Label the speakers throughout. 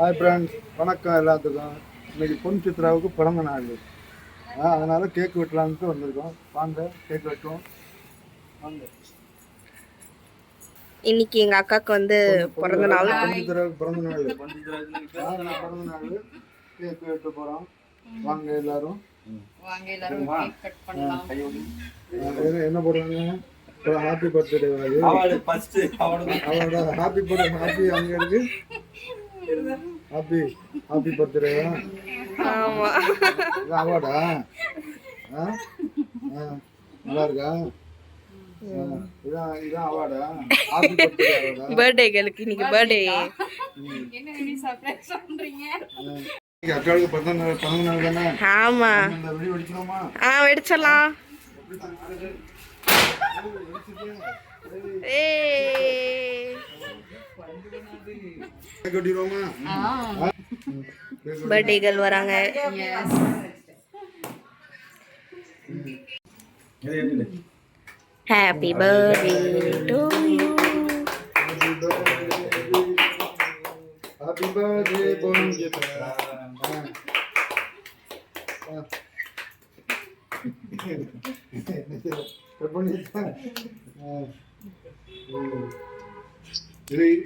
Speaker 1: Hi friends, வணக்கம் எல்லாத்துக்கும். இன்னைக்கு பொன் சித்ராவுக்கு பிறந்த நாள். அதனால கேக் வெட்டலான்ட்டு வந்திருக்கோம். வாங்க கேக் வெட்டுவோம். வாங்க.
Speaker 2: இன்னைக்கு எங்க அக்காக்கு வந்து பிறந்த நாள்.
Speaker 1: பொன் சித்ராவுக்கு பிறந்த நாள். பிறந்த நாள் கேக் வெட்ட போறோம். வாங்க எல்லாரும். கேக் கட் பண்ணலாம். என்ன போடுறாங்க? Happy birthday. அவளோட ஹாப்பி பர்த்டே. ஹாப்பி அங்க இருக்கு. Happy birthday.
Speaker 2: ஆமா,
Speaker 1: அவார்டா? நல்லா இருக்கா? இதான் அவார்டா? ஹாப்பி பர்த்டே அவார்டா?
Speaker 2: பர்த்டே கேர்ளுக்கு இன்னைக்கு பர்த்டே.
Speaker 3: என்ன நீ சர்ப்ரைஸ் பண்றீங்க?
Speaker 1: அக்காவுக்கு பிறந்த நாள் தானே?
Speaker 2: ஆமா.
Speaker 1: இந்த வீடியோ வெடிச்சலாமா?
Speaker 2: வெடிச்சலாம். பர்த்டே கேர்ள் வராங்க. Happy birthday to you.
Speaker 1: Happy birthday பொன் சித்ரா.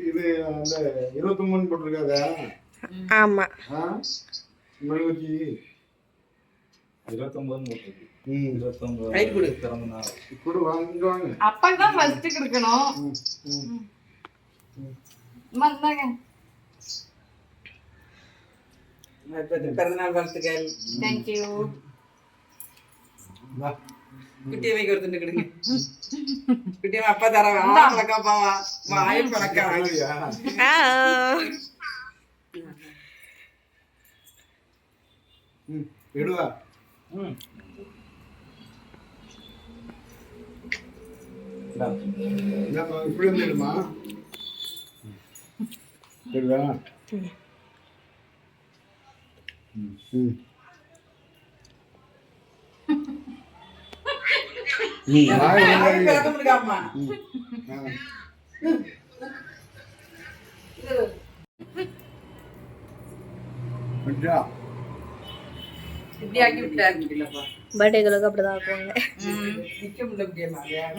Speaker 1: இது அந்த 29 போட்டிருக்காதா?
Speaker 2: ஆமா,
Speaker 1: 29
Speaker 3: அப்பதான் ஃபர்ஸ்ட் கொடுக்கணும். வந்தாங்க.
Speaker 4: பிறந்தநாள் வாழ்த்துக்கள்.
Speaker 3: Thank you.
Speaker 4: குட்டியை வைக்க ஒருத்தண்டு கொடுங்க. குட்டியை அப்பா தரவா பழக்காப்பாவா வாய பழக்கா.
Speaker 1: எடுவா. இப்படி வந்துடுமா? சரிதா?
Speaker 2: பர்த்டே கேர்ளுக்கு அப்படிதான் இருக்குவாங்க.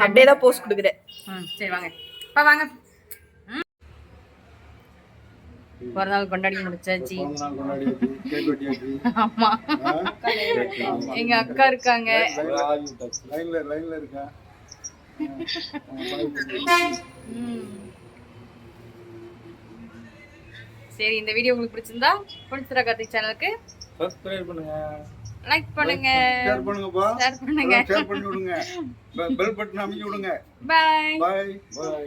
Speaker 2: அப்படியே தான் போஸ்ட் கொடுக்குறேன்.
Speaker 3: சரி வாங்க. அப்பா வாங்க. பிறந்தநாள் கொண்டாடி முடிச்சாச்சு. ஆமா, எங்க அக்கா இருக்காங்க.
Speaker 1: லைன்ல இருக்கா?
Speaker 3: சரி, இந்த வீடியோ உங்களுக்கு பிடிச்சிருந்தா பொன் சித்ரா கார்த்திக் சேனலுக்கு
Speaker 1: சப்ஸ்கிரைப் பண்ணுங்க,
Speaker 3: லைக் பண்ணுங்க,
Speaker 1: ஷேர் பண்ணுங்கப்பா,
Speaker 3: ஷேர் பண்ணுங்க,
Speaker 1: ஷேர் பண்ணி விடுங்க, பெல் பட்டன் அமைக்கி விடுங்க.
Speaker 3: Bye
Speaker 1: bye by.